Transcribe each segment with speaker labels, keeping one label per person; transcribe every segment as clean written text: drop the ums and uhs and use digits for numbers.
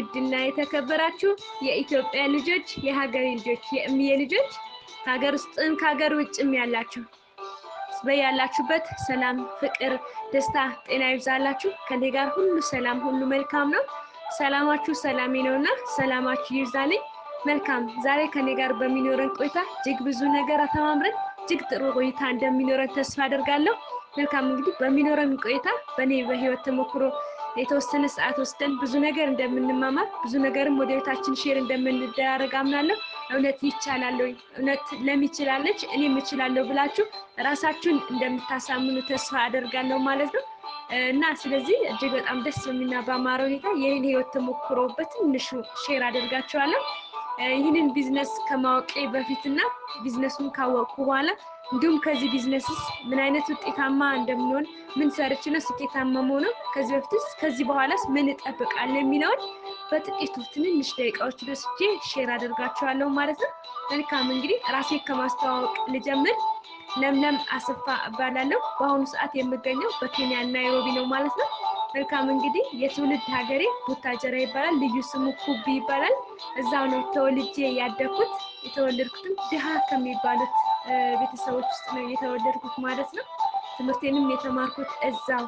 Speaker 1: ውድና የተከበራችሁ የኢትዮጵያ ልጆች የሀገር ልጆች የእምዬ ልጆች ከሀገር ውስጥም ከሀገር ውጭም ያላችሁ በያላችሁበት ሰላም ፍቅር ደስታ ጤና ይብዛላችሁ ከኔ ጋር ሁሉ ሰላም ሁሉ መልካም ነው ሰላማችሁ ሰላሜ ነውና ሰላማችሁ ይብዛልኝ መልካም ዛሬ ከኔ ጋር በሚኖረን ቆይታ እጅግ ብዙ ነገር አተማምረን እጅግ ጥሩ ቆይታ እንደሚኖረን ተስፋ አደርጋለሁ መልካም እንግዲህ በሚኖረን ቆይታ በኔ በህይወት ተሞክሮ የተወሰነ ሰዓት ወስደን ብዙ ነገር እንደምንማማር ብዙ ነገርም ወደ ቤታችን ሼር እንደምንደራረግ አምናለሁ እውነት ይቻላል ወይ እውነት ለሚችላለች እኔም እችላለሁ ብላችሁ ራሳችሁን እንደምታሳምኑ ተስፋ አደርጋለሁ ማለት ነው እና ስለዚህ እጅግ በጣም ደስ የሚልና በአማራ ሁኔታ የኔን ህይወት ተሞክሮ በትንሹ ሼር አደርጋችኋለሁ ይህንን ቢዝነስ ከማወቄ በፊትና ቢዝነሱን ካወቅኩ በኋላ እንዲሁም ከዚህ ቢዝነስስ ምን አይነት ውጤታማ እንደምንሆን ምን ሰርቼ ነው ስኬታማ መሆነው ከዚህ በፊትስ ከዚህ በኋላስ ምን እጠብቃለሁ የሚለውን በጥቂቱ ትንሽ ደቂቃዎች ወስጄ ሼር አደርጋችኋለሁ ማለት ነው መልካም እንግዲህ ራሴ ከማስተዋወቅ ልጀምር ለምለም አሰፋ እባላለሁ በአሁኑ ሰዓት የምገኘው በኬንያ ናይሮቢ ነው ማለት ነው መልካም እንግዲህ የትውልድ ሀገሬ ቡታጀራ ይባላል ልዩ ስሙ ኩቢ ይባላል እዛው ነው ተወልጄ ያደኩት የተወለድኩትም ድሃ ከሚባሉት ቤተሰቦች ውስጥ ነው የተወለድኩት ማለት ነው ትምህርቴንም የተማርኩት እዛው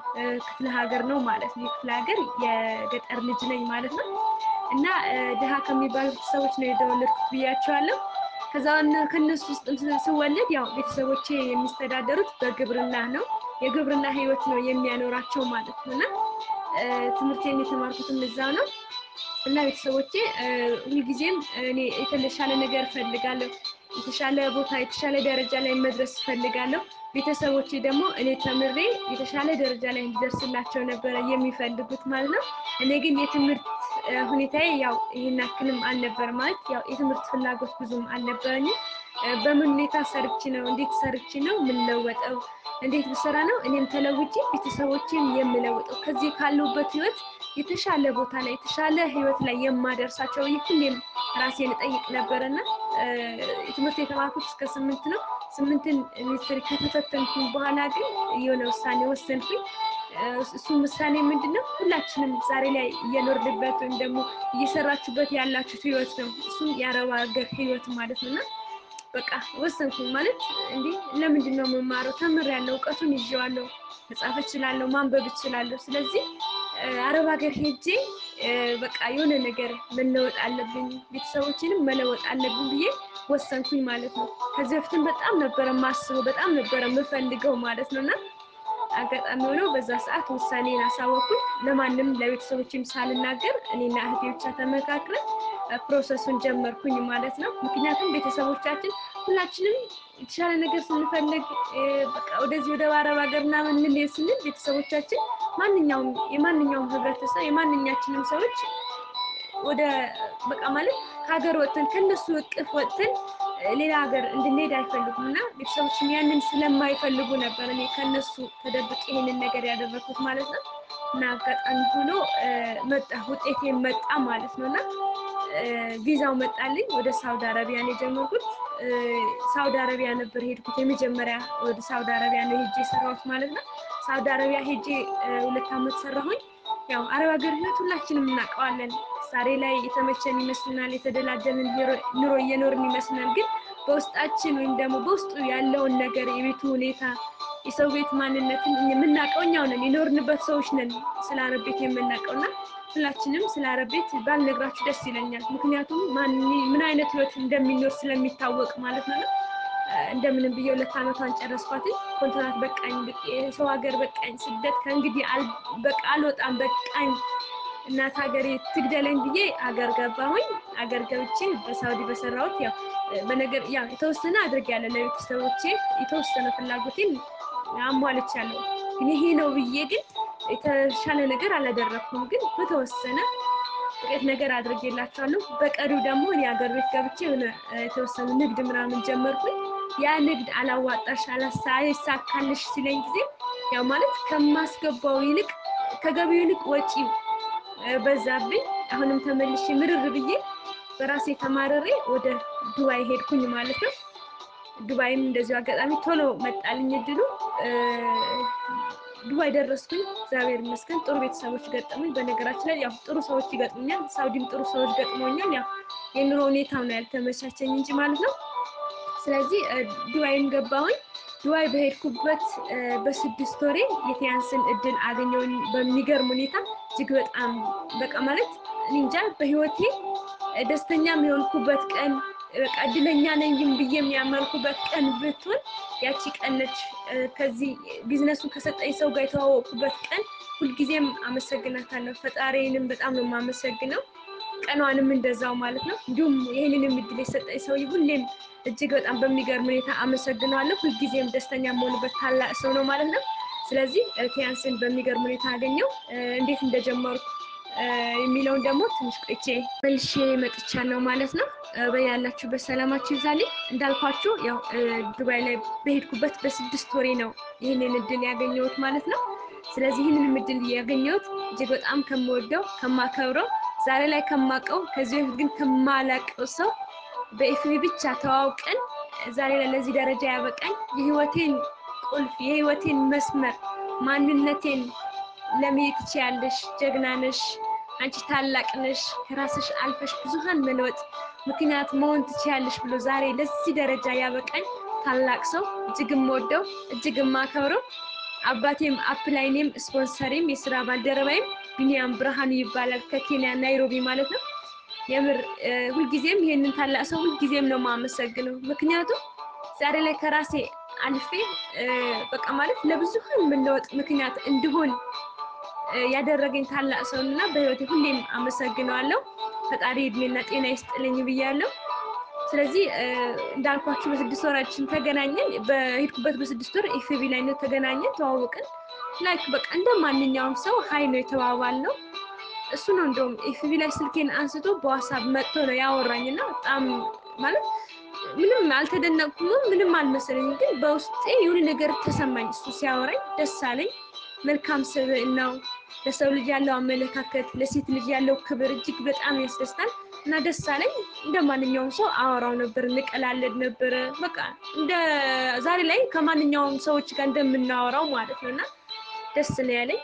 Speaker 1: ክፍለ ሀገር ነው ማለት ነው ክፍለ ሀገር የገጠር ልጅ ነኝ ማለት ነው እና ድሃ ከሚባሉት ቤተሰቦች ነው የተወለድኩት ብያቸዋለሁ ከዛን ከነሱ ውስጥ ስወለድ ያው ቤተሰቦቼ የሚስተዳደሩት በግብርና ነው የግብርና ህይወት ነው የሚያኖራቸው ማለት ነውና ትምህርቴን የተማርኩትም እዛው ነው እና ቤተሰቦቼ ሁልጊዜም እኔ የተሻለ ነገር ፈልጋለሁ የተሻለ ቦታ የተሻለ ደረጃ ላይ መድረስ ፈልጋለሁ ቤተሰቦቼ ደግሞ እኔ ተምሬ የተሻለ ደረጃ ላይ እንድደርስላቸው ነበር የሚፈልጉት ማለት ነው እኔ ግን የትምህርት ሁኔታዬ ያው ይሄን አክልም አልነበር ማለት ያው የትምህርት ፍላጎት ብዙም አልነበረኝም በምን ሁኔታ ሰርቼ ነው እንዴት ሰርቼ ነው ምን ለወጠው እንዴት ብሰራ ነው እኔም ተለውጪ ቤተሰቦቼም የምለውጠው ከዚህ ካሉበት ህይወት የተሻለ ቦታ ላይ የተሻለ ህይወት ላይ የማደርሳቸው ይሁንም ራሴን ጠይቅ ነበርና ትምህርት የተማርኩት እስከ 8 ነው 8ን ሚኒስትሪ ከተፈተንኩኝ በኋላ ግን የሆነ ውሳኔ ወሰንኩኝ እሱ ውሳኔ ምንድነው ሁላችንም ዛሬ ላይ እየኖርንበት ወይም ደግሞ እየሰራችሁበት ያላችሁ ህይወት ነው እሱም የአረብ ሀገር ህይወት ማለት ነውና በቃ ወሰንኩኝ ማለት እንዴ ለምንድነው መማረው ተምሬያለሁ ዕውቀቱን ይዤዋለሁ መጻፍ እችላለሁ ማንበብ እችላለሁ ስለዚህ አረብ ሀገር ሄጄ በቃ የሆነ ነገር መለወጥ አለብኝ ቤተሰቦቼንም መለወጥ አለብኝ ብዬ ወሰንኩኝ ማለት ነው ከዚህ በፊትም በጣም ነበር ማስበው በጣም ነበር የምፈልገው ማለት ነውና አጋጣሚ ሆኖ በዛ ሰዓት ውሳኔን አሳወኩኝ ለማንም ለቤተሰቦቼም ሳልናገር እኔና እህቴ ብቻ ተመካክረን ፕሮሰሱን ጀመርኩኝ ማለት ነው ምክንያቱም ቤተሰቦቻችን ሁላችንም የተሻለ ነገር ስንፈልግ በቃ ወደዚህ ወደ አረብ ሀገርና ምን ስንል ቤተሰቦቻችን የማንኛውም ህብረተሰብ የማንኛችንም ሰዎች ወደ በቃ ማለት ሀገር ወጥተን ከነሱ እቅፍ ወጥተን ሌላ ሀገር እንድንሄድ አይፈልጉምና ቤተሰቦችም ያንን ስለማይፈልጉ ነበር እኔ ከነሱ ተደብቄ ይሄንን ነገር ያደረኩት ማለት ነው እና አጋጣሚ ሆኖ መጣ ውጤቴ መጣ ማለት ነውና ቪዛው መጣልኝ ወደ ሳውዲ አረቢያ ነው የጀመርኩት ሳውዲ አረቢያ ነበር ሄድኩት የመጀመሪያ ወደ ሳውዲ አረቢያ ነው ሄጄ ሰራሁት ማለት ነው ሳውዲ አረቢያ ሄጄ 2 አመት ሰራሁኝ ያው አረብ ሀገር ህይወት ሁላችንም እናውቀዋለን ዛሬ ላይ የተመቸን ይመስልናል የተደላደልን ኑሮ እየኖርን ይመስልናል ግን በውስጣችን ወይም ደግሞ በውስጡ ያለውን ነገር የቤቱ ሁኔታ የሰው ቤት ማንነትን የምናውቀው እኛው ነን የኖርንበት ሰዎች ነን ስለ አረብ ቤት የምናውቀውና ሁላችንም ስለ አረብ ቤት ባልነግራችሁ ደስ ይለኛል ምክንያቱም ምን አይነት ህይወት እንደሚኖር ስለሚታወቅ ማለት ነው እንደምንም ብዬ 2 አመቷን ጨረስኳት ኮንትራት በቃኝ ሰው ሀገር በቃኝ ስደት ከእንግዲህ በቃ አልወጣም በቃኝ እናት ሀገሬ ትግደለኝ ብዬ ሀገር ገባሁኝ ሀገር ገብቼ በሳውዲ በሰራሁት ያው በነገር ያው የተወሰነ አድርጌያለሁ ለቤተሰቦቼ የተወሰነ ፍላጎቴን አሟልቻለሁ ግን ይሄ ነው ብዬ ግን የተሻለ ነገር አላደረኩም ግን በተወሰነ ጥቂት ነገር አድርጌላችኋለሁ በቀሪው ደግሞ እኔ ሀገር ቤት ገብቼ የተወሰነ ንግድ ምናምን ጀመርኩኝ ያ ንግድ አላዋጣሽ አላሳካልሽ ሲለኝ ጊዜ ያው ማለት ከማስገባው ይልቅ ከገቢው ይልቅ ወጪው በዛብኝ አሁንም ተመልሼ ምርር ብዬ በራሴ ተማረሬ ወደ ዱባይ ሄድኩኝ ማለት ነው ዱባይም እንደዚህ አጋጣሚ ቶሎ መጣልኝ እድሉ ዱባይ ደረስኩኝ እግዚአብሔር ይመስገን ጥሩ ቤተሰቦች ገጠሙኝ በነገራችን ላይ ያው ጥሩ ሰዎች ይገጥሙኛል ሳውዲም ጥሩ ሰዎች ገጥሞኛል ያው የኑሮ ሁኔታው ነው ያልተመቻቸኝ እንጂ ማለት ነው ስለዚህ ዱባይም ገባሁኝ ዱባይ በሄድኩበት በስድስት ወሬ የቲያንስን እድል አገኘሁኝ በሚገርም ሁኔታ እጅግ በጣም በቃ ማለት እንጃ በህይወቴ ደስተኛ የሆንኩበት ቀን በቃ እድለኛ ነኝ ብዬ የሚያመልኩበት ቀን ብትሆን ያቺ ቀን ነች ከዚህ ቢዝነሱን ከሰጠኝ ሰው ጋር የተዋወቅኩበት ቀን ሁልጊዜም አመሰግናታለሁ ፈጣሪዬንም በጣም ነው የማመሰግነው ቀኗንም እንደዛው ማለት ነው እንዲሁም ይሄንን እድል የሰጠኝ ሰው ሁሌም እጅግ በጣም በሚገርም ሁኔታ አመሰግናለሁ ሁልጊዜም ደስተኛ የምሆንበት ታላቅ ሰው ነው ማለት ነው ስለዚህ ቲያንስን በሚገርም ሁኔታ አገኘው እንዴት እንደጀመርኩ የሚለውን ደግሞ ትንሽ ቆይቼ መልሼ መጥቻለሁ ማለት ነው በያላችሁ በሰላማችሁ ይዛልኝ እንዳልኳችሁ ያው ዱባይ ላይ በሄድኩበት በስድስት ወሬ ነው ይሄንን እድል ያገኘሁት ማለት ነው ስለዚህ ይሄንን እድል ያገኘሁት እጅግ በጣም ከምወደው ከማከብረው ዛሬ ላይ ከማቀው ከዚህ በፊት ግን ከማላቀው ሰው በኤፍቢ ብቻ ተዋውቀን ዛሬ ላይ ለዚህ ደረጃ ያበቃኝ የህይወቴን ቁልፍ የህይወቴን መስመር ማንነቴን ለማየት ይችላልሽ ጀግና ነሽ አንቺ ታላቅ ነሽ ከራስሽ አልፈሽ ብዙሃን መለወጥ ምክንያት መሆን ትችያለሽ ብሎ ዛሬ ለዚህ ደረጃ ያበቃኝ ታላቅ ሰው እጅግም ወደው እጅግም ማከብረው አባቴም አፕላይኔም ስፖንሰሪም የሥራ ባልደረባይም ቢኒያም ብርሃኑ ይባላል ከኬንያ ናይሮቢ ማለት ነው የምር ሁልጊዜም ይሄንን ታላቅ ሰው ሁልጊዜም ነው ማመሰግነው ምክንያቱም ዛሬ ላይ ከራሴ አልፌ በቃ ማለት ለብዙሃን መለወጥ ምክንያት እንድሆን ያደረገኝ ታላቅ ሰውና በህይወቴ ሁሌም አመሰግናለሁ ፈጣሪ እድሜና ጤና ይስጥልኝ ብያለሁ ስለዚህ እንዳልኳችሁ በስድስት ወራችን ተገናኘን በሄድኩበት በስድስት ወር ኤፍቢ ላይ ነው ተገናኘን ተዋወቅን ላይክ በቃ እንደማንኛውም ሰው ሃይ ነው የተዋዋልነው እሱ ነው እንደውም ኤፍቢ ላይ ስልኬን አንስቶ በዋትስአፕ መጥቶ ነው ያወራኝና በጣም ማለት ምንም አልተደነቅኩም ምንም አልመሰለኝም ግን በውስጤ የሆነ ነገር ተሰማኝ እሱ ሲያወራኝ ደስ አለኝ መልካም ሰብዕናው ለሰው ልጅ ያለው አመለካከት ለሴት ልጅ ያለው ክብር እጅግ በጣም ያስደስታል እና ደስ አለኝ እንደማንኛውም ሰው አወራው ነበር ንቀላለድ ነበር በቃ እንደ ዛሬ ላይ ከማንኛውም ሰዎች ጋር እንደምናወራው ማለት ነውና ደስ ነው ያለኝ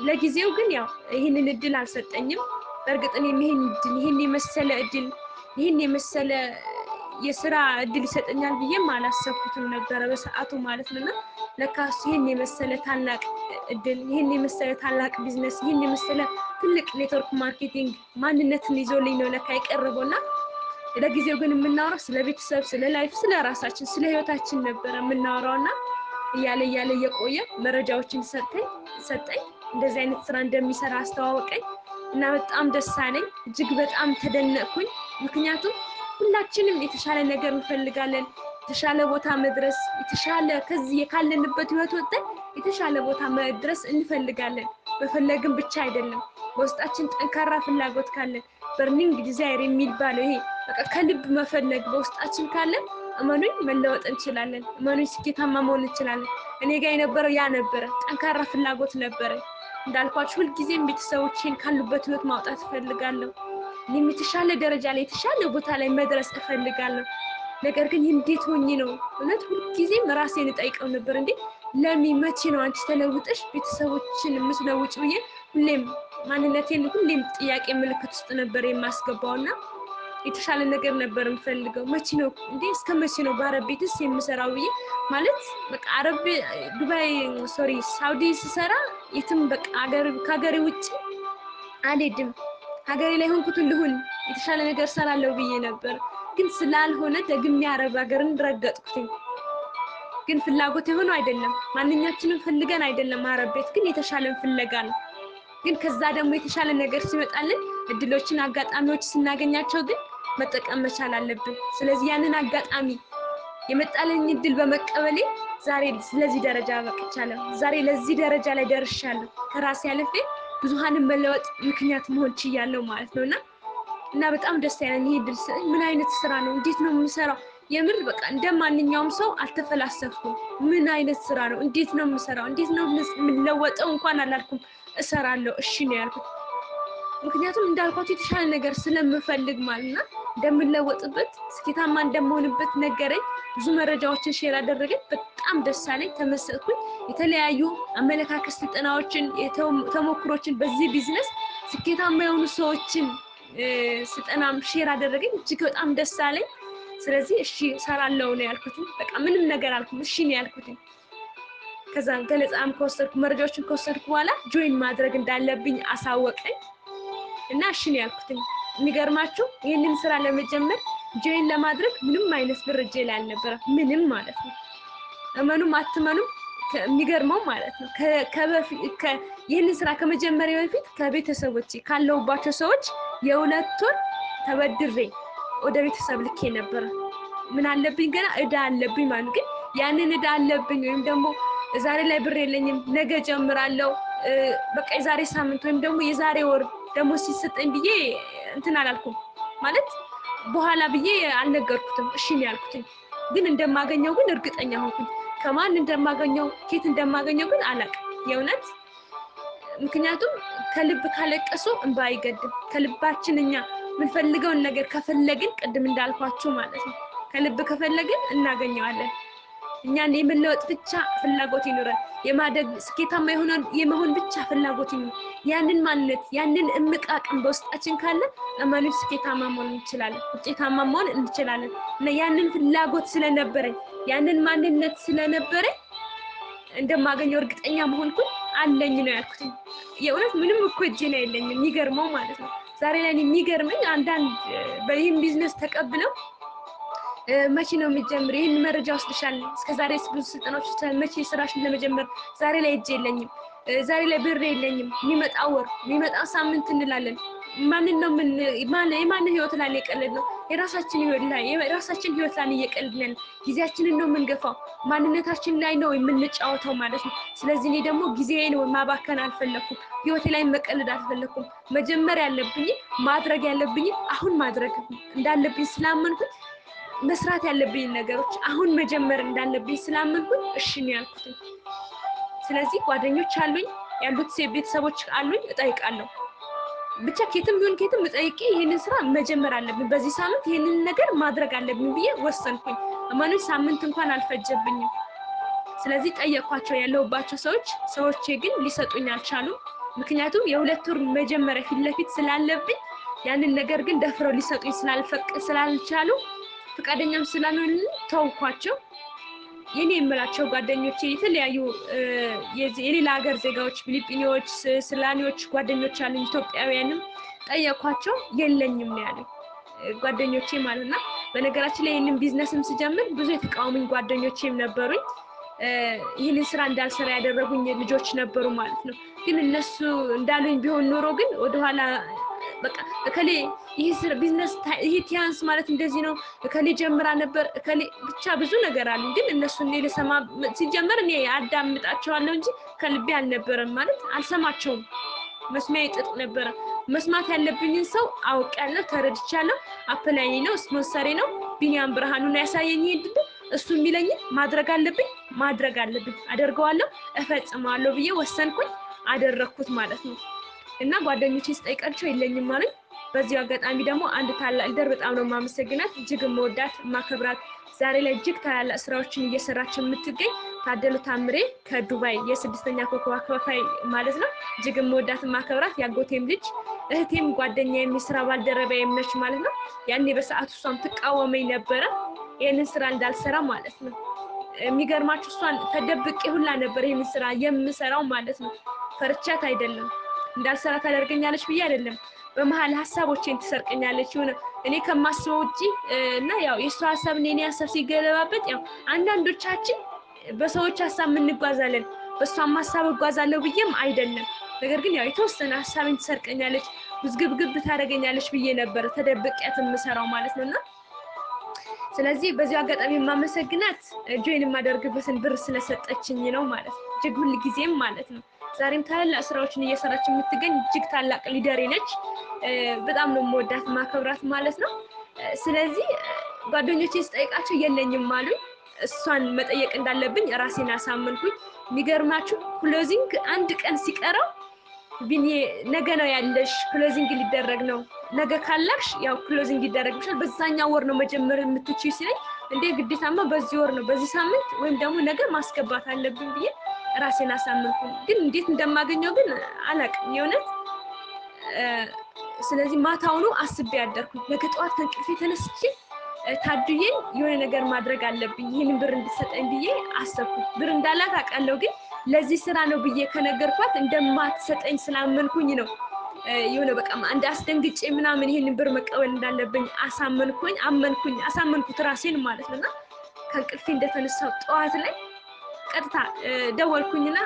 Speaker 1: ለጊዜው ግን ያው ይሄንን እድል አልሰጠኝም በርግጥ እኔም ይሄን የመሰለ እድል ይሄን የመሰለ የሥራ እድል ይሰጠኛል ብዬም አላሰብኩትም ነበር በሰዓቱ ማለት ነውና ለካስ ይሄን የመሰለ ታላቅ እድል ይሄን የመሰለ ታላቅ ቢዝነስ ይሄን የመሰለ ትልቅ ኔትወርክ ማርኬቲንግ ማንነትን ይዞልኝ ነው ለካ የቀረበውና ለጊዜው ግን የምናወራው ስለ ቤተሰብ ስለ ላይፍ ስለ ራሳችን ስለ ህይወታችን ነበር የምናወራውና እያለ የቆየ መረጃዎችን ሰጠኝ እንደዚህ አይነት ስራ እንደሚሰራ አስተዋወቀኝ እና በጣም ደስ አለኝ እጅግ በጣም ተደነቅኩኝ ምክንያቱም ሁላችንም የተሻለ ነገር እንፈልጋለን የተሻለ ቦታ መድረስ የተሻለ ከዚህ ካለንበት ህይወት ወጥተን የተሻለ ቦታ መድረስ እንፈልጋለን በፈለግን ብቻ አይደለም በውስጣችን ጠንካራ ፍላጎት ካለ በርኒንግ ዲዛይር የሚባለው ይሄ በቃ ከልብ መፈለግ በውስጣችን ካለ እመኑኝ መለወጥ እንችላለን እመኑኝ ስኬታማ መሆን እንችላለን እኔ ጋር የነበረው ያ ነበር ጠንካራ ፍላጎት ነበር እንዳልኳችሁ ሁልጊዜም ቤተሰቦቼን ካሉበት ህይወት ማውጣት እፈልጋለሁ እኔም የተሻለ ደረጃ ላይ የተሻለ ቦታ ላይ መድረስ እፈልጋለሁ ነገር ግን እንዴት ሆኜ ነው እውነት ሁልጊዜም ራሴን እጠይቀው ነበር እንዴ ለሚመቼ ነው አንቺ ተለውጠሽ ቤተሰቦችን መስለውጭ ብዬ ሁሌም ማንነቴን ሁሌም ጥያቄ ምልክት ውስጥ ነበር የማስገባውና የተሻለ ነገር ነበር እንፈልገው መቼ ነው እንዴ እስከመቼ ነው በአረብ ቤትስ የምሰራው ብዬ ማለት በቃ አረብ ዱባይ ሳውዲ ስሰራ የትም በቃ ከሀገሬ ውጪ አልሄድም ሀገሬ ላይ ሆንኩት ልሁን የተሻለ ነገር ሰራለው ብዬ ነበር ግን ስላልሆነ ደግሜ አረብ ሀገርን ረገጥኩኝ ግን ፍላጎት የሆነ አይደለም ማንኛችንም ፈልገን አይደለም አረብ ቤት ግን የተሻለን ፍለጋ ነው ግን ከዛ ደግሞ የተሻለ ነገር ሲመጣልን እድሎችን አጋጣሚዎች ስናገኛቸው ግን መጠቀም መቻል አለብን ስለዚህ ያንን አጋጣሚ የመጣለኝ እድል በመቀበሌ ዛሬ ስለዚህ ደረጃ በቅቻለሁ ዛሬ ለዚህ ደረጃ ላይ ደርሻለሁ ከራሴ አልፌ ብዙሃንን መለወጥ ምክንያት መሆን ችያለሁ ማለት ነውና እና በጣም ደስ ያለኝ ይሄ ድል ምን አይነት ስራ ነው እንዴት ነው የምሰራው የምር በቃ እንደማንኛውም ሰው አልተፈላሰፍኩም ምን አይነት ስራ ነው እንዴት ነው የምሰራው እንዴት ነው የምለወጠው እንኳን አላልኩም እሰራለሁ እሺ ነው ያልኩት ምክንያቱም እንዳልኳችሁ የተሻለ ነገር ስለምፈልግ ማለትና እንደምለወጥበት ስኬታማ እንደምሆንበት ነገረኝ ብዙ መረጃዎችን ሼር አደረገኝ በጣም ደስ አለኝ ተመሰጥኩኝ የተለያዩ አመለካከት ስልጠናዎችን ተሞክሮችን በዚህ ቢዝነስ ስኬታማ የሆኑ ሰዎችን ስልጠናም ሼር አደረገኝ እጅግ በጣም ደስ አለኝ ስለዚህ እሺ ሰራለው ነው ያልኩት በቃ ምንም ነገር አልኩም እሺ ነው ያልኩት ከዛ ገለጻም ኮስተርኩ መረጃዎችን ኮስተርኩ በኋላ ጆይን ማድረግ እንዳለብኝ አሳወቀኝ እና እሺ ነው ያልኩት የሚገርማችሁ ይሄንን ስራ ለመጀመር ጆይን ለማድረግ ምንም አይነት ብር እጄ ላይ አልነበረ ምንም ማለት ነው እመኑም አትመኑም የሚገርመው ማለት ነው ይሄንን ስራ ከመጀመሪያ በፊት ከቤተሰቦቼ ካለውባቸው ሰዎች የሁለት ወር ተበድሬ ወደ ቤተሰብ ልኬ ነበር ምን አለብኝ ገና እዳ አለብኝ ማለት ግን ያንን እዳ አለብኝ ወይም ደግሞ ዛሬ ላይ ብር የለኝም ነገ ጀምራለሁ በቃ የዛሬ ሳምንት ወይም ደግሞ የዛሬ ወር ደግሞ ሲሰጠኝ ብዬ እንትን አላልኩም ማለት በኋላ ብዬ አልነገርኩትም እሺ ነው ያልኩት ግን እንደማገኘው ግን እርግጠኛ ሆንኩኝ ከማን እንደማገኘው ኬት እንደማገኘው ግን አላውቅም የእውነት ምክንያቱም ከልብ ካለቀሱ እንባ አይገድም ከልባችንኛ ምን ፈልገውን ነገር ከፈለግን ቅድም እንዳልኳችሁ ማለት ነው ከልብ ከፈለግን እናገኘዋለን እኛን የመለወጥ ብቻ ፍላጎት ይኖረን የማደግ ስኬታማ የመሆን ብቻ ፍላጎት ይኖር ያንን ማንነት ያንን እምቃቅም በውስጣችን ካለ እመኑ ስኬታማ መሆን እንችላለን ውጤታማ መሆን እንችላለን እና ያንን ፍላጎት ስለነበረኝ ያንን ማንነት ስለነበረኝ እንደማገኘው እርግጠኛ መሆንኩኝ አለኝ ነው ያልኩት የእውነት ምንም እኮ እጄ ላይ የለኝም የሚገርመው ማለት ነው ዛሬ ላይ የሚገርመኝ አንዳንድ በይህም ቢዝነስ ተቀብለው መቼ ነው የሚጀምር ይሄን መረጃ ወስደሻል እስከዛሬ ብዙ ስልጠናዎች መቼ ስራሽን ለመጀመር ዛሬ ላይ እጄ የለኝም ዛሬ ላይ ብር የለኝም የሚመጣው ወር የሚመጣው ሳምንት እንላለን ማንን ነው የማንን ህይወት ላይ የቀለድ ነው የራሳችን ህይወት ላይ እየቀለድን ጊዜያችንን ነው የምንገፋው ማንነታችን ላይ ነው የምንጫወተው ማለት ነው ስለዚህ እኔ ደግሞ ጊዜዬን ማባከን አልፈለኩም ህይወቴ ላይ መቀለድ አልፈለኩም መጀመር ያለብኝ ማድረግ ያለብኝ አሁን ማድረግ እንዳለብኝ ስላመንኩኝ መስራት ያለብኝ ነገሮች አሁን መጀመር እንዳለብኝ ስላመንኩኝ እሺ ነው ያልኩት ስለዚህ ጓደኞች አሉኝ ያሉት ቤተሰቦች አሉኝ እጠይቃለሁ ብቻ ከየትም ቢሆን ከየትም እጠይቄ ይሄንን ስራ መጀመር አለብኝ በዚህ ሳምንት ይሄንን ነገር ማድረግ አለብኝ ብዬ ወሰንኩኝ ማንም ሳምንት እንኳን አልፈጀብኝም ስለዚህ ጠየቅኳቸው ያለውባቸው ሰዎች ግን ሊሰጡኝ አልቻሉም ምክንያቱም የሁለት ወር መጀመሪያ ፊት ለፊት ስላለብኝ ያንን ነገር ግን ደፍረው ሊሰጡኝ ስላልቻሉ ፈቃደኛም ስላልሆኑ ተውኳቸው የኔ የምላቸው ጓደኞቼ የተለያዩ የሌላ ሀገር ዜጋዎች ፊሊፒኖች ስላኒዎች ጓደኞች አሉኝ ኢትዮጵያውያንም ጠየኳቸው የለኝም ነው ያሉኝ ጓደኞቼ ማለትና በነገራችን ላይ ይሄንን ቢዝነስም ስጀምር ብዙ የተቃወሙኝ ጓደኞቼም ነበሩኝ ይሄንን ስራ እንዳልሰራ ያደረጉኝ ልጆች ነበሩ ማለት ነው ግን እነሱ እንዳሉኝ ቢሆን ኖሮ ግን ወደኋላ በቃ እከሌ ይሄ ቢዝነስ ይሄ ቲያንስ ማለት እንደዚህ ነው እከሌ ጀምራ ነበር እከሌ ብቻ ብዙ ነገር አሉ ግን እነሱ ለሰማ ሲጀመር እኔ አዳምጣቸዋለሁ እንጂ ከልቤ አልነበረም ማለት አልሰማቸውም መስሚያ ይጥጥ ነበር መስማት ያለብኝን ሰው አውቃለሁ ተረድቻለሁ አፕላይ ነው ስፖንሰሪ ነው ቢኒያም ብርሃኑ ነው ያሳየኝ ይድድ እሱ የሚለኝ ማድረግ አለብኝ አደርገዋለሁ እፈጽማለሁ ብዬ ወሰንኩኝ አደረኩት ማለት ነው እና ጓደኞቼ ስጠይቃቸው የለኝም ማለት በዚህ አጋጣሚ ደግሞ አንድ ታላቅ ሊደር በጣም ነው ማመሰግናት እጅግ መወዳት ማከብራት ዛሬ ላይ እጅግ ታላላቅ ስራዎችን እየሰራች የምትገኝ ታደሉ ታምሬ ከዱባይ የስድስተኛ ኮከብ አከፋፋይ ማለት ነው እጅግ መወዳት ማከብራት ያጎቴም ልጅ እህቴም ጓደኛዬም የስራ ባልደረባዬም ነች ማለት ነው ያኔ በሰዓቱ እሷም ተቃወመኝ ነበር ይሄንን ስራ እንዳልሰራ ማለት ነው የሚገርማችሁ እሷን ተደብቄ ሁላ ነበር ይሄንን ስራ የምሰራው ማለት ነው ፈርቻት አይደለም እንዳልሰራ ታደርገኛለች ብዬ አይደለም በመሃል ሐሳቦቼን ትሰርቀኛለች ሆነ እኔ ከማስበው ውጪ እና ያው የሷ ሐሳብ እኔ ሐሳብ ሲገለባበት ያው አንዳንዶቻችን በሰዎች ሐሳብ ምን እንጓዛለን በሷም ሐሳብ እጓዛለሁ ብዬም አይደለም ነገር ግን ያው የተወሰነ ሐሳብን ትሰርቀኛለች ውዝግብግብ ታደርገኛለች ብዬ ነበር ተደብቄያት የምሰራው ማለት ነውና ስለዚህ በዚህ አጋጣሚ ማመሰግናት ጆይን ማደርግበትን ብር ስለሰጠችኝ ነው ማለት ነው እጅግ ሁሉ ጊዜም ማለት ነው ዛሬም ታላላቅ ስራዎችን እየሰራች የምትገኝ እጅግ ታላቅ ሊደር ነች በጣም ነው የምወዳት ማከብራት ማለት ነው ስለዚህ ጓደኞቼ ስጠይቃቸው የለኝም ማለት እሷን መጠየቅ እንዳለብኝ ራሴን አሳመንኩኝ የሚገርማችሁ ክሎዚንግ አንድ ቀን ሲቀረው ቢኒ ነገ ነው ያለሽ ክሎዚንግ ሊደረግ ነው ነገ ካላክሽ ያው ክሎዚንግ ይደረግልሻል በዛኛው ወር ነው መጀመር የምትችይ ሲለኝ እንዴ ግዴታማ በዚህ ወር ነው በዚህ ሳምንት ወይም ደግሞ ነገ ማስገባት አለብኝ ብዬ ራሴን አሳመንኩኝ ግን እንዴት እንደማገኘው ግን አላቅም የሆነት ስለዚህ ማታውኑ አስቤ ያደርኩኝ ነገ ጠዋት ከእንቅልፌ ተነስቼ ታድዬን የሆነ ነገር ማድረግ አለብኝ ይሄንን ብር እንድትሰጠኝ ብዬ አሰብኩኝ ብር እንዳላት አውቃለሁ ግን ለዚህ ስራ ነው ብዬ ከነገርኳት እንደማትሰጠኝ ስላመንኩኝ ነው የሆነ በቃ አንድ አስደንግጬ ምናምን ይሄንን ብር መቀበል እንዳለብኝ አሳመንኩት ራሴን ማለት ነውና ከእንቅልፌ እንደተነሳው ጠዋት ላይ ቀጥታ ደወልኩኝና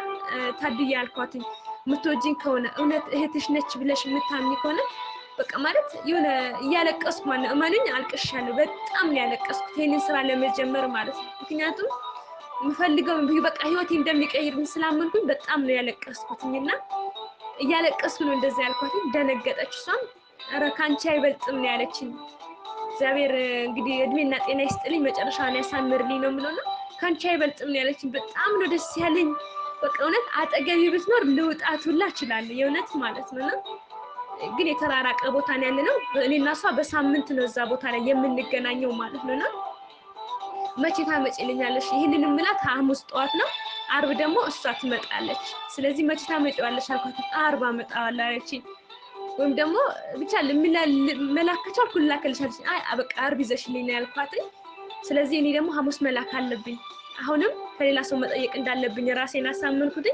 Speaker 1: ታድዬ አልኳትኝ ምትወጂኝ ከሆነ እውነት እህትሽ ነች ብለሽ ምታምኚ ከሆነ በቃ ማለት የሆነ ያለቀስኩ ማለት እማንኝ አልቀሻለሁ በጣም ያለቀስኩት ይሄንን ስራ ለመጀመር ማለት ነው ምክንያቱም ምፈልገው በቃ ህይወቴ እንደሚቀይርኝ ስላመንኩኝ በጣም ነው ያለቀስኩትኝና ያለቀስኩ ነው እንደዚህ ያልኳት ደነገጠች እሷም ኧረ ካንቺ አይበልጥም ነው ያለችኝ እግዚአብሔር እንግዲህ እድሜና ጤና ይስጥልኝ መጨረሻውን ያሳምርልኝ ነው ምለውና ካንቺ አይበልጥም ነው ያለችኝ በጣም ነው ደስ ያለኝ በቃ እውነት አጠገቤ ብትኖር ልውጣት ሁላ እችላለሁ የእውነት ማለት ነውና ግን የተራራቀ ቦታ ነው ያለነው እኔና እሷ በሳምንት ነው እዛ ቦታ ላይ የምንገናኘው ማለት ነውና መቼ ታመጪልኛለሽ ይሄንን ምላት ሐሙስ ጠዋት ነው አርብ ደግሞ እሷ ትመጣለች ስለዚህ መቼ ታመጪዋለሽ አልኳት አርብ አመጣዋለሁ አለችኝ ወይም ደግሞ ብቻ መላከቻው ኩላከልሻለች አይ በቃ አርብ ይዘሽልኝ ነው ያልኳት ስለዚህ እኔ ደግሞ ሐሙስ መላክ አለብኝ አሁንም ከሌላ ሰው መጠየቅ እንዳለብኝ ራሴን አሳመንኩት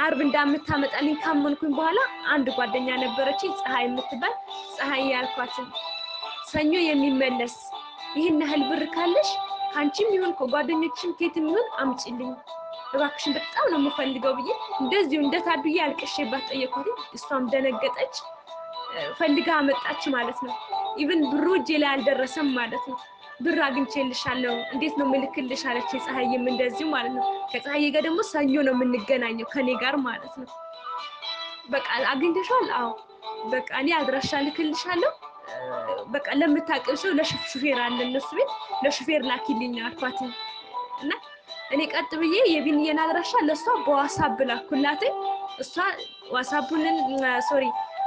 Speaker 1: አርብ እንዳምታመጣልኝ ካመንኩኝ በኋላ አንድ ጓደኛ ነበረች ፀሐይ የምትባል ፀሐይ ያልኳት ሰኞ የሚመለስ ይሄን ያህል ብር ካለሽ ካንቺም ይሁን ከጓደኞችም ከየትም ይሁን አምጪልኝ እባክሽን በጣም ነው የምፈልገው ብዬ እንደዚሁ እንደታዱዬ አልቅሼባት ጠየኳት እሷም ደነገጠች ፈልጋ አመጣች ማለት ነው ኢቭን ብሩ እጄ ላይ አልደረሰም ማለት ነው ብር አግኝቼልሻለሁ እንዴት ነው ምልክልሽ አለች ፀሐይም እንደዚሁ ማለት ነው ከፀሐይ ጋር ደግሞ ሰኞ ነው የምንገናኘው ከኔ ጋር ማለት ነው በቃ አግኝተሻል አዎ በቃ እኔ አድራሻ ልክልሻለሁ በቃ ለምታቀል ሰው ለሹፌር አለ እነሱ ቤት ለሹፌር ላኪልኝ አልኳት እና እኔ ቀጥ ብዬ የቢኒየን አድራሻ ለሷ በዋትስአፕ ላኩላት እሷ ዋትስአፑን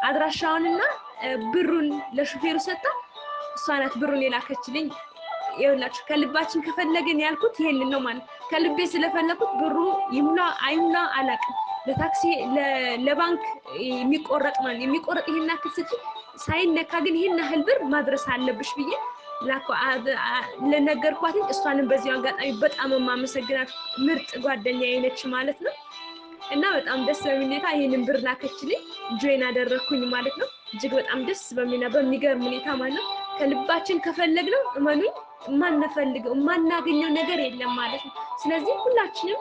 Speaker 1: አድራሻውንና ብሩን ለሹፌሩ ሰጣ እሷ ናት ብሩን የላከችልኝ ይኸውላችሁ ከልባችን ከፈለገን ያልኩት ይሄንን ነው ማለት ከልቤ ስለፈለኩት ብሩ ይሙላ አይሙላ አላቅም ለታክሲ ለባንክ የሚቆረጥ ይሄን አክስቲ ሳይነካ ግን ይሄን ያህል ብር ማድረስ አለብሽ ብዬ ላኳ ለነገርኳት እሷንም በዚህ አጋጣሚ በጣም ማመሰግናት ምርጥ ጓደኛዬ ነች ማለት ነው እና በጣም ደስ በሚል ይሄንን ብር ላከችልኝ ጆይን አደረኩኝ ማለት ነው እጅግ በጣም ደስ በሚገርም ሁኔታ ማለት ነው ከልባችን ከፈለግነው እመኑኝ ማንፈልገው ማናገኘው ነገር የለም ማለት ነው ስለዚህ ሁላችንም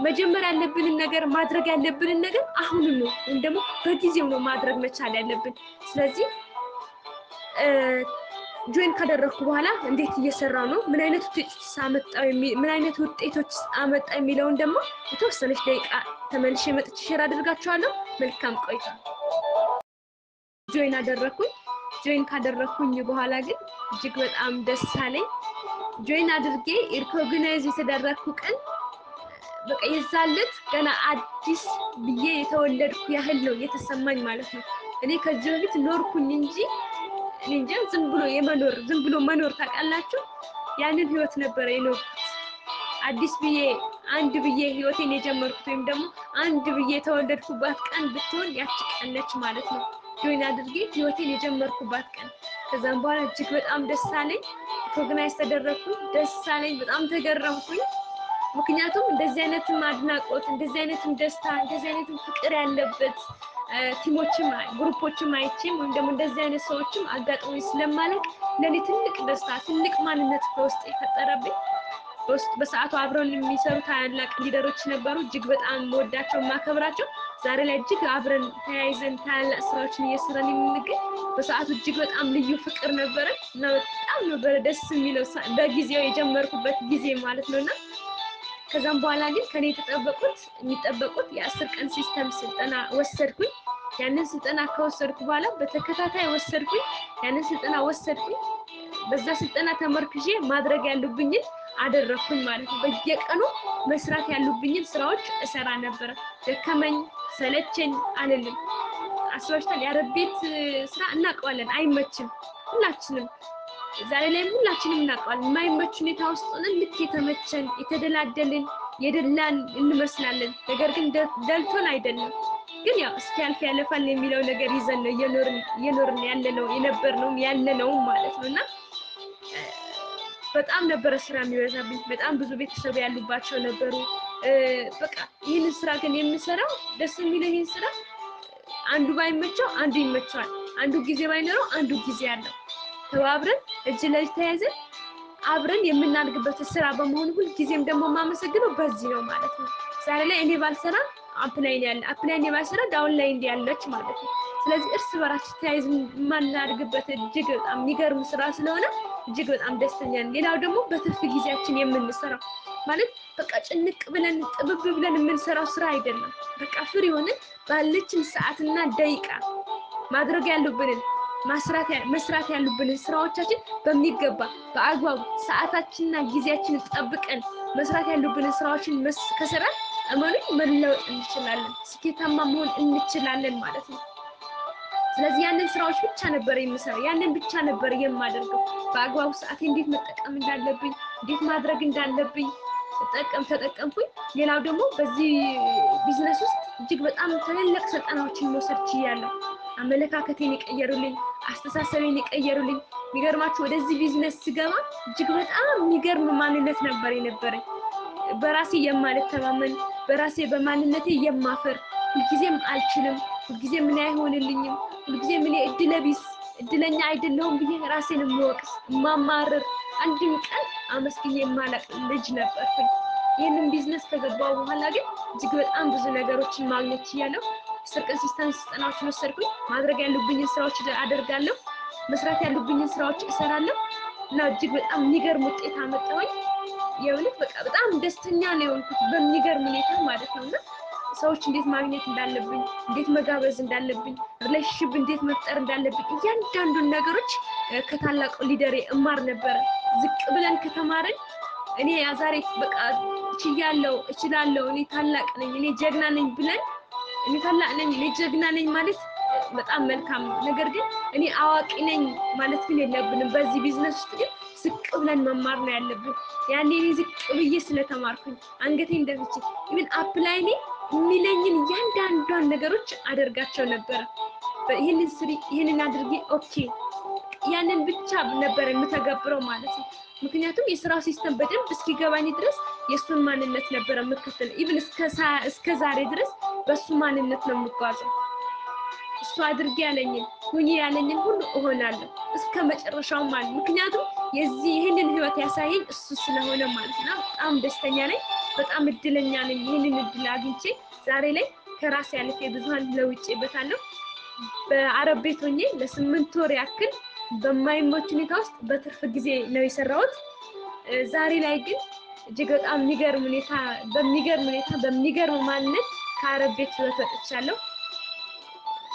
Speaker 1: መጀመሪያ ያለብንን ነገር ማድረግ ያለብንን ነገር አሁን ነው እንደሞ በጊዜው ነው ማድረግ መቻል ያለብን ስለዚህ ጆይን ካደረኩ በኋላ እንዴት እየሰራው ነው ምን አይነት ውጤቶች አመጣ የሚለውን ደግሞ የተወሰነች ደቂቃ ተመልሼ መጥቼ ሼር አድርጋችኋለሁ መልካም ቆይታ ጆይን ካደረኩኝ በኋላ ግን እጅግ በጣም ደስ አለኝ ጆይን አድርጌ ሪኮግናይዝ የተደረኩ ቀን በቃ የዛለት ገና አዲስ ብዬ የተወለድኩ ያህል ነው የተሰማኝ ማለት ነው እኔ ከዚህ በፊት ኖርኩኝ እንጂ ዝም ብሎ መኖር ታውቃላችሁ ያንን ህይወት ነበር የኖርኩት አዲስ ብዬ አንድ ብዬ ህይወቴን የጀመርኩት ወይም ደግሞ አንድ ብዬ የተወለድኩባት ቀን ብትሆን ያቺ ቀን ነች ማለት ነው ጆይን አድርጌ ህይወቴን የጀመርኩባት ቀን ከዛም በኋላ እጅግ በጣም ደስ አለኝ ሪኮግናይዝ ተደረኩኝ ደስ አለኝ በጣም ተገረምኩኝ ምክንያቱም እንደዚህ አይነትም አድናቆት እንደዚህ አይነትም ደስታ እንደዚህ አይነትም ፍቅር ያለበት ቲሞችም ግሩፖችም አይቼም ወይም ደግሞ እንደዚህ አይነት ሰዎችም አጋጥሞኝ ስለማለቅ ለኔ ትልቅ ደስታ ትልቅ ማንነት በውስጥ የፈጠረብኝ በሰዓቱ አብረን የሚሰሩ ታላላቅ ሊደሮች ነበሩ እጅግ በጣም ወዳቸው ማከብራቸው ዛሬ ላይ እጅግ አብረን ተያይዘን ታላላቅ ስራዎችን እየሰራን የምንገኝ በሰዓቱ እጅግ በጣም ልዩ ፍቅር ነበረ እና በጣም ነበር ደስ የሚለው በጊዜው የጀመርኩበት ጊዜ ማለት ነውና ከዛም በኋላ ግን ከኔ የሚጠበቁት የ10 ቀን ሲስተም ስልጠና ወሰድኩኝ ያንን ስልጠና ከወሰድኩ በኋላ በተከታታይ ወሰድኩኝ ያንን ስልጠና ወሰድኩኝ በዛ ስልጠና ተመርክዤ ማድረግ ያሉብኝን አደረኩኝ ማለት ነው በየቀኑ መስራት ያሉብኝን ስራዎች እሰራ ነበር ደከመኝ ሰለቸኝ አልልም አስወሽታል ያረቤት ስራ እናቀዋለን አይመችም ሁላችንም ዛሬ ላይ ሁላችንም እናቀዋለን ማይመች ሁኔታ ውስጥ ሆነን ልክ የተመቸን የተደላደልን የደላን እንመስላለን። ነገር ግን ደልቶን አይደለም። ግን ያው እስኪያልፍ ያለፋል የሚለው ነገር ይዘን ነው እየኖርን ያለነው የነበርነው ያለነው ማለት ነውና በጣም ነበር ስራ የሚበዛብኝ። በጣም ብዙ ቤተሰብ ያሉባቸው ነበሩ። በቃ ይህን ስራ ግን የምሰራው ደስ የሚለው ይህን ስራ አንዱ ባይመቸው አንዱ ይመቸዋል፣ አንዱ ጊዜ ባይኖረው አንዱ ጊዜ አለው። ተባብረን እጅ ለእጅ ተያይዘን አብረን የምናድግበት ስራ በመሆኑ ሁሉ ጊዜም ደግሞ ማመሰግነው በዚህ ነው ማለት ነው። ዛሬ ላይ እኔ ባልሰራ አፕላይን ያለ አፕላይን ባልሰራ ዳውን ላይ እንዲያለች ማለት ነው። ስለዚህ እርስ በራችን ተያይዘን ማናድግበት እጅግ በጣም የሚገርም ስራ ስለሆነ እጅግ በጣም ደስተኛ ነኝ። ሌላው ደግሞ በትርፍ ጊዜያችን የምንሰራው ማለት በቃ ጭንቅ ብለን ጥብብ ብለን የምንሰራው ስራ አይደለም። በቃ ፍሪ ሆነን ባለችን ሰዓትና ደቂቃ ማድረግ ያሉብንን መስራት ያሉብንን ስራዎቻችን በሚገባ በአግባቡ ሰዓታችንና ጊዜያችንን ጠብቀን መስራት ያሉብንን ስራዎችን ከሰራን እመኑኝ መለወጥ እንችላለን፣ ስኬታማ መሆን እንችላለን ማለት ነው። ስለዚህ ያንን ስራዎች ብቻ ነበር የምሰራው፣ ያንን ብቻ ነበር የማደርገው። በአግባቡ ሰዓቴ እንዴት መጠቀም እንዳለብኝ፣ እንዴት ማድረግ እንዳለብኝ ተጠቀምኩኝ። ሌላው ደግሞ በዚህ ቢዝነስ ውስጥ እጅግ በጣም ትልልቅ ስልጠናዎችን መውሰድ ችያለሁ። አመለካከቴን የቀየሩልኝ፣ አስተሳሰቤን የቀየሩልኝ። የሚገርማችሁ ወደዚህ ቢዝነስ ስገባ እጅግ በጣም የሚገርም ማንነት ነበር የነበረኝ። በራሴ የማልተማመን፣ በራሴ በማንነቴ የማፈር፣ ሁልጊዜም አልችልም፣ ሁልጊዜም ምን አይሆንልኝም፣ ሁልጊዜም ምን እድለኛ አይደለሁም ብዬ ራሴን የምወቅስ ማማረር፣ አንድም ቀን አመስግኜ የማላቅ ልጅ ነበርኩኝ። ይህንን ቢዝነስ ከገባው በኋላ ግን እጅግ በጣም ብዙ ነገሮችን ማግኘት ችያለሁ። ኮንሲስተንስ ስልጠናዎችን ወሰድኩኝ። ማድረግ ያሉብኝን ስራዎች አደርጋለሁ፣ መስራት ያሉብኝን ስራዎች እሰራለሁ እና እጅግ በጣም የሚገርም ውጤት አመጣሁኝ። የእውነት በቃ በጣም ደስተኛ ነው የሆንኩት በሚገርም ሁኔታ ማለት ነውና ሰዎች እንዴት ማግኘት እንዳለብኝ፣ እንዴት መጋበዝ እንዳለብኝ፣ ሪሌሽንሺፕ እንዴት መፍጠር እንዳለብኝ እያንዳንዱን ነገሮች ከታላቁ ሊደሬ እማር ነበር። ዝቅ ብለን ከተማረን እኔ ዛሬ በቃ እችላለሁ፣ እኔ ታላቅ ነኝ፣ እኔ ጀግና ነኝ ብለን እኔ ታላቅ ነኝ፣ እኔ ጀግና ነኝ ማለት በጣም መልካም ነው። ነገር ግን እኔ አዋቂ ነኝ ማለት ግን የለብንም። በዚህ ቢዝነስ ውስጥ ግን ዝቅ ብለን መማር ነው ያለብን። ያኔ እኔ ዝቅ ብዬ ስለተማርኩኝ አንገቴን ደፍቼ ኢቭን አፕላይኔ የሚለኝን እያንዳንዷን ነገሮች አደርጋቸው ነበር። ይሄንን ስሪ፣ ይሄንን አድርጊ፣ ኦኬ ያንን ብቻ ነበር የምተገብረው ማለት ነው። ምክንያቱም የስራው ሲስተም በደንብ እስኪገባኝ ድረስ የሱን ማንነት ነበር የምከተለው። ኢቭን እስከ ዛሬ ድረስ በሱ ማንነት ነው የምጓዘው። እሱ አድርጊ ያለኝን ሁኚ ያለኝን ሁሉ እሆናለሁ እስከ መጨረሻው ማለት ነው። ምክንያቱም ይሄንን ህይወት ያሳየኝ እሱ ስለሆነ ማለት ነው። በጣም ደስተኛ ነኝ፣ በጣም እድለኛ ነኝ። ይሄንን እድል አግኝቼ ዛሬ ላይ ከራሴ አልፌ ብዙሃን ለውጬበታለሁ። በአረብ ቤት ሆኜ ለ8 ወር ያክል በማይመች ሁኔታ ውስጥ በትርፍ ጊዜ ነው የሰራሁት። ዛሬ ላይ ግን እጅግ በጣም በሚገርም ማንነት ከአረብ ቤት ወጥቻለሁ።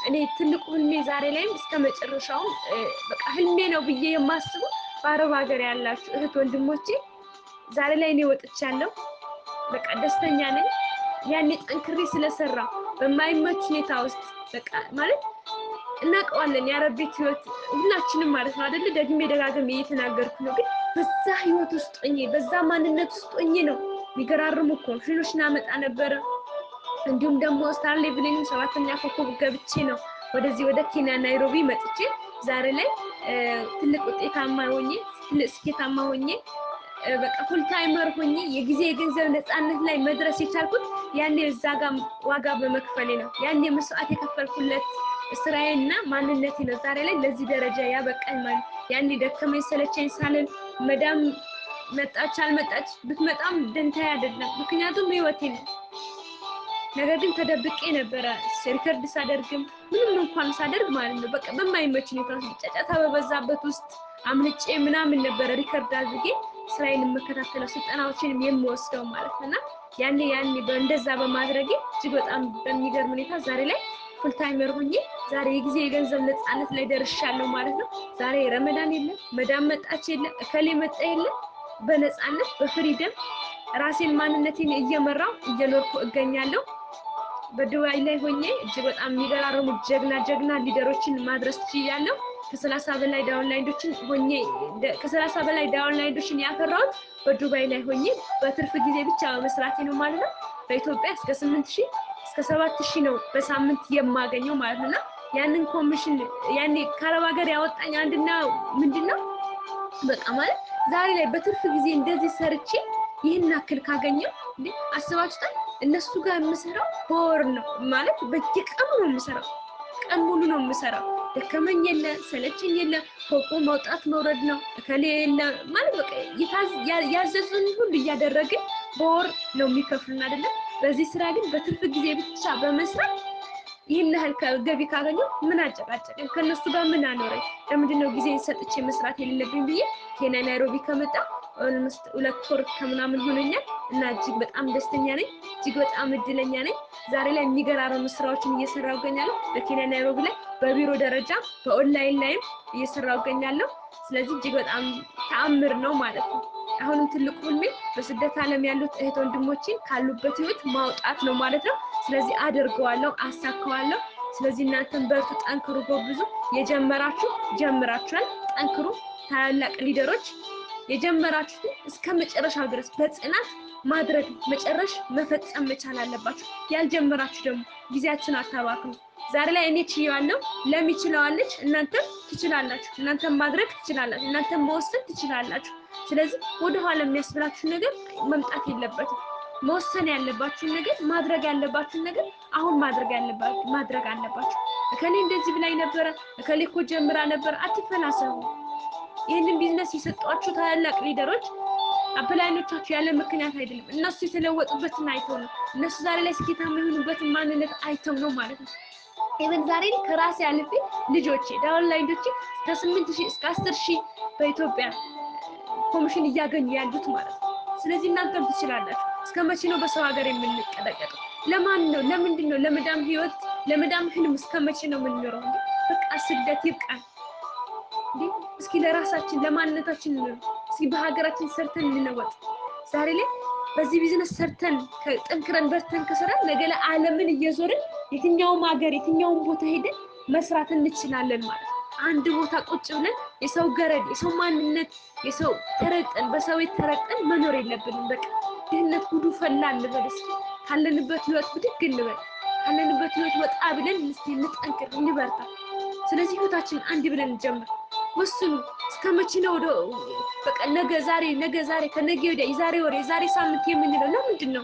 Speaker 1: እኔ ትልቁ ህልሜ ዛሬ ላይም እስከ መጨረሻው በቃ ህልሜ ነው ብዬ የማስበው በአረብ ሀገር ያላችሁ እህት ወንድሞቼ ዛሬ ላይ እኔ ወጥቻለሁ። በቃ ደስተኛ ነኝ። ያኔ ጠንክሬ ስለሰራ በማይመች ሁኔታ ውስጥ በቃ ማለት እናውቀዋለን የአረብ ቤት ህይወት ሁላችንም ማለት ነው አይደል? ደግሜ ደጋግሜ እየተናገርኩ ነው። ግን በዛ ህይወት ውስጥ ሆኜ በዛ ማንነት ውስጥ ሆኜ ነው የሚገራርሙ ኮንፊደንስ እናመጣ ነበረ። እንዲሁም ደግሞ ስታር ሌቭልንም 7ኛ ኮከብ ገብቼ ነው ወደዚህ ወደ ኬንያ ናይሮቢ መጥቼ ዛሬ ላይ ትልቅ ውጤታማ ሆኜ ስኬታማ ሆኜ በቃ ፉል ታይመር ሆኜ የጊዜ የገንዘብ ነፃነት ላይ መድረስ የቻልኩት ያኔ እዛ ጋር ዋጋ በመክፈሌ ነው። ያኔ መስዋዕት የከፈልኩለት ስራዬና ማንነቴ ነው ዛሬ ላይ ለዚህ ደረጃ ያበቃኝ ማለት። ያኔ ደከመኝ ሰለቸኝ ሳልን መዳም መጣች አልመጣች ብትመጣም ደንታዬ አይደለም፣ ምክንያቱም ህይወቴ ነው። ነገር ግን ተደብቄ ነበረ ሪከርድ ሳደርግም ምንም እንኳን ሳደርግ ማለት ነው በቃ በማይመች ሁኔታ ጫጫታ በበዛበት ውስጥ አምልጬ ምናምን ነበረ ሪከርድ አድርጌ ስራዬን መከታተለው ስልጠናዎችንም የምወስደው ማለት ነውና ያኔ በእንደዛ በማድረጌ እጅግ በጣም በሚገርም ሁኔታ ዛሬ ላይ ፉል ታይመር ሆኜ ዛሬ የጊዜ የገንዘብ ነፃነት ላይ ደርሻለሁ ማለት ነው። ዛሬ ረመዳን የለም፣ መዳም መጣች የለም፣ እከሌ መጣ የለም፣ በነፃነት በፍሪደም ራሴን ማንነቴን እየመራው እየኖርኩ እገኛለሁ። በዱባይ ላይ ሆኜ እጅግ በጣም የሚገራርሙ ጀግና ሊደሮችን ማድረስ ችያለሁ። ከ30 በላይ ዳውንላይንዶችን ሆኜ ከ30 በላይ ዳውንላይንዶችን ያፈራሁት በዱባይ ላይ ሆኜ በትርፍ ጊዜ ብቻ መስራቴ ነው ማለት ነው። በኢትዮጵያ እስከ 8000 እስከ 7000 ነው በሳምንት የማገኘው ማለት ነው። ያንን ኮሚሽን ያኔ ከአረብ ሀገር ያወጣኝ አንድና ምንድነው በቃ ማለት ዛሬ ላይ በትርፍ ጊዜ እንደዚህ ሰርቼ ይህን አክል ካገኘው እንዴ አስባችሁታል? እነሱ ጋር የምሰራው በወር ነው ማለት በየቀኑ ነው የምሰራው። ቀን ሙሉ ነው የምሰራው። ደከመኝ የለ ሰለቸኝ የለ ፎቆ መውጣት መውረድ ነው ከሌለ ማለት በቃ ያዘዙን ሁሉ እያደረግን በወር ነው የሚከፍሉን አይደለ? በዚህ ስራ ግን በትርፍ ጊዜ ብቻ በመስራት ይህን ያህል ገቢ ካገኘሁ ምን አጨቃጨቀኝ? ከነሱ ጋር ምን አኖረኝ? ለምንድነው ጊዜን ሰጥቼ መስራት የሌለብኝ ብዬ ኬንያ ናይሮቢ ከመጣ ኦልሞስት 2 ወር ከምናምን ሆነኛል እና እጅግ በጣም ደስተኛ ነኝ። እጅግ በጣም እድለኛ ነኝ። ዛሬ ላይ የሚገራረሙ ስራዎችን እየሰራሁ እገኛለሁ። በኬንያ ናይሮቢ ላይ በቢሮ ደረጃ በኦንላይን ላይም እየሰራሁ እገኛለሁ። ስለዚህ እጅግ በጣም ተአምር ነው ማለት ነው። አሁንም ትልቁ ህልሜ በስደት ዓለም ያሉት እህት ወንድሞችን ካሉበት ህይወት ማውጣት ነው ማለት ነው። ስለዚህ አደርገዋለሁ፣ አሳካዋለሁ። ስለዚህ እናንተም በርቱ፣ ጠንክሩ፣ ጎብዙ። የጀመራችሁ ጀምራችኋል፣ ጠንክሩ። ታላላቅ ሊደሮች የጀመራችሁት እስከ መጨረሻው ድረስ በጽናት ማድረግ መጨረሽ መፈጸም መቻል አለባችሁ። ያልጀመራችሁ ደግሞ ጊዜያችሁን አታባክኑ። ዛሬ ላይ እኔ ችያለሁ፣ ለሚችለዋለች እናንተም ትችላላችሁ። እናንተም ማድረግ ትችላላችሁ። እናንተም መወሰን ትችላላችሁ። ስለዚህ ወደ ኋላ የሚያስብላችሁ ነገር መምጣት የለበትም። መወሰን ያለባችሁን ነገር ማድረግ ያለባችሁን ነገር አሁን ማድረግ አለባችሁ። እከሌ እንደዚህ ብላኝ ነበር፣ እከሌ እኮ ጀምራ ነበር፣ አትፈላሰቡ። ይህንን ቢዝነስ የሰጧችሁ ታላላቅ ሊደሮች አፕላይኖቻችሁ ያለ ምክንያት አይደለም። እነሱ የተለወጡበትን አይተው ነው። እነሱ ዛሬ ላይ ስኬታማ የሆኑበትን ማንነት አይተው ነው ማለት ነው። ኢቨን ዛሬ ከራሴ አልፌ ልጆቼ ዳውንላይንዶቼ ከ8000 እስከ 10000 በኢትዮጵያ ኮሚሽን እያገኙ ያሉት ማለት ነው። ስለዚህ እናንተም ትችላላችሁ። እስከ መቼ ነው በሰው ሀገር የምንቀጠቀጠው? ለማን ነው? ለምንድን ነው? ለመዳም ህይወት ለመዳም ህልም እስከ መቼ ነው የምንኖረው? በቃ ስደት ይብቃል። እስኪ ለራሳችን ለማንነታችን ነው። እስኪ በሀገራችን ሰርተን እንለወጥ። ዛሬ ላይ በዚህ ቢዝነስ ሰርተን ጠንክረን በርተን ከሰራን ነገ ላይ ዓለምን እየዞርን የትኛውም ሀገር የትኛውም ቦታ ሄደን መስራት እንችላለን ማለት ነው። አንድ ቦታ ቁጭ ብለን የሰው ገረድ የሰው ማንነት የሰው ተረጠን በሰው ተረጠን መኖር የለብንም። በቃ ድህነት ጉዱ ፈላ እንበል። እስኪ ካለንበት ህይወት ብድግ እንበል። ካለንበት ህይወት ወጣ ብለን እስኪ እንጠንክር እንበርታ። ስለዚህ ህይወታችን አንድ ብለን እንጀምር። ወስኑ። እስከ መቼ ነው በቃ ነገ ዛሬ ከነገ ወዲያ የዛሬ ወር የዛሬ ሳምንት የምንለው? ለምንድን ነው?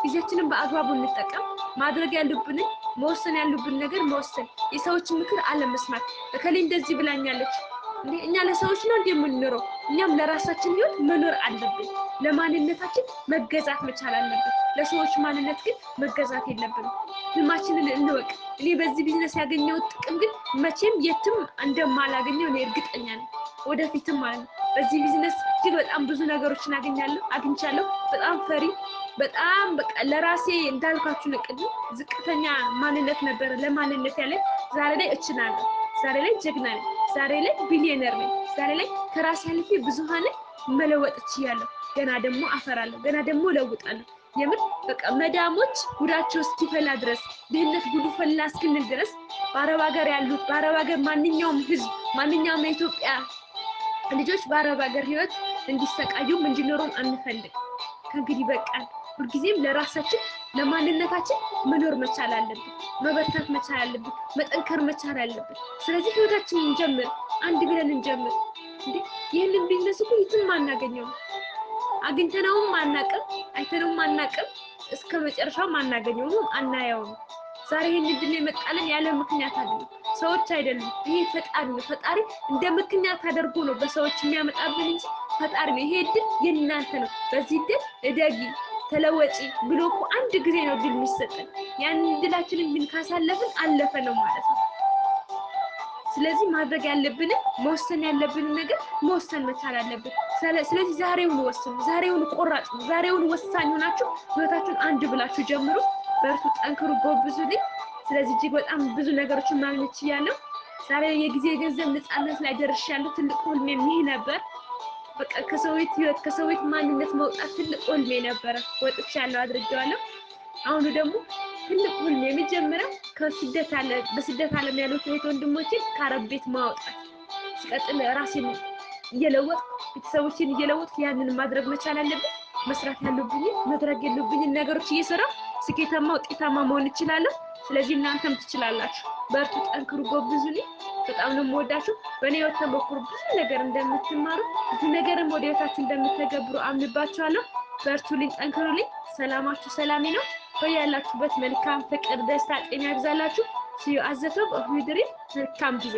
Speaker 1: ጊዜያችንን በአግባቡ እንጠቀም። ማድረግ ያሉብንን መወሰን ያሉብን ነገር መወሰን፣ የሰዎችን ምክር አለመስማት። እከሌ እንደዚህ ብላኛለች እንዴ እኛ ለሰዎች ነው እንደምንኖረው? እኛም ለራሳችን ህይወት መኖር አለብን። ለማንነታችን መገዛት መቻል አለብን። ለሰዎች ማንነት ግን መገዛት የለብንም። ህልማችንን እንወቅ። እኔ በዚህ ቢዝነስ ያገኘሁት ጥቅም ግን መቼም የትም እንደማላገኘው እኔ እርግጠኛ ነኝ። ወደፊትም ማለት ነው በዚህ ቢዝነስ እጅግ በጣም ብዙ ነገሮችን አግኝቻለሁ። በጣም ፈሪ በጣም በቃ ለራሴ እንዳልኳችሁ ነቅድ ዝቅተኛ ማንነት ነበር ለማንነት ያለ ዛሬ ላይ እችላለሁ። ዛሬ ላይ ጀግና ነኝ። ዛሬ ላይ ቢሊየነር ነኝ። ዛሬ ላይ ከራሴ አልፌ ብዙሃን መለወጥ እችላለሁ። ገና ደግሞ አፈራለሁ። ገና ደግሞ እለውጣለሁ። የምር በቃ መዳሞች ጉዳቸው እስኪፈላ ድረስ ድህነት ጉዱ ፈላ እስክንል ድረስ በአረብ ሀገር ያሉት በአረብ ሀገር ማንኛውም ህዝብ ማንኛውም የኢትዮጵያ ልጆች በአረብ ሀገር ህይወት እንዲሰቃዩም እንዲኖሩም አንፈልግ። ከእንግዲህ በቃል ሁልጊዜም ለራሳችን ለማንነታችን መኖር መቻል አለብን። መበርታት መቻል አለብን። መጠንከር መቻል አለብን። ስለዚህ ህይወታችንን እንጀምር። አንድ ብለን እንጀምር። እንዴ ይህንን ቢዝነስ እኮ የትም አናገኘውም። አግኝተነውም አናቅም፣ አይተነውም አናቅም፣ እስከ መጨረሻው አናገኘውም፣ አናየውም። ዛሬ ይሄን እድል የመጣልን ያለ ምክንያት አይደለም። ሰዎች አይደሉም። ይሄ ፈጣሪ ነው። ፈጣሪ እንደ ምክንያት አድርጎ ነው በሰዎች የሚያመጣብን እንጂ ፈጣሪ ነው። ይሄ እድል የእናንተ ነው። በዚህ እድል እደጊ ተለወጪ ብሎ እኮ አንድ ጊዜ ነው እድል የሚሰጠን። ያን እድላችንን ግን ካሳለፍን አለፈ ነው ማለት ነው። ስለዚህ ማድረግ ያለብን መወሰን ያለብን ነገር መወሰን መቻል አለብን። ስለዚህ ዛሬውን ወስኑ። ዛሬውን ቆራጡ፣ ዛሬውን ወሳኝ ሆናችሁ ህይወታችሁን አንድ ብላችሁ ጀምሩ። በርቱ፣ ጠንክሩ፣ ጎብዙልኝ። ስለዚህ እጅግ በጣም ብዙ ነገሮችን ማግኘት ችያለሁ። ዛሬ የጊዜ ገንዘብ ነፃነት ላይ ደርሻለሁ። ትልቅ ህልሜም ይሄ ነበር። በቃ ከሰውት ህይወት ከሰውት ማንነት መውጣት ትልቅ ህልሜ ነበር። ወጥቻለሁ፣ አድርጌዋለሁ። አሁን ደግሞ ትልቅ ህልሜ የሚጀምረው በስደት ዓለም ያሉት እህት ወንድሞችን ከአረብ ቤት ማውጣት ሲቀጥል ራሴን እየለወጥ ቤተሰቦችን እየለወጥ ያንን ማድረግ መቻል አለብኝ መስራት ያለብኝ ማድረግ ያለብኝ ነገሮች እየሰራሁ ስኬታማ ውጤታማ መሆን እችላለሁ ስለዚህ እናንተም ትችላላችሁ በርቱ ጠንክሩ ጎብዙልኝ በጣም ነው የምወዳችሁ በእኔ ህይወት ተሞክሮ ብዙ ነገር እንደምትማሩ ብዙ ነገርም ወደ ህይወታችሁ እንደምትተገብሩ አምንባችኋለሁ በርቱልኝ ጠንክሩልኝ ሰላማችሁ ሰላሜ ነው በያላችሁበት መልካም ፍቅር ደስታ ጤና ያብዛላችሁ ሲዩ አዘፈብ ኦፍ ዊድሪ መልካም ጊዜ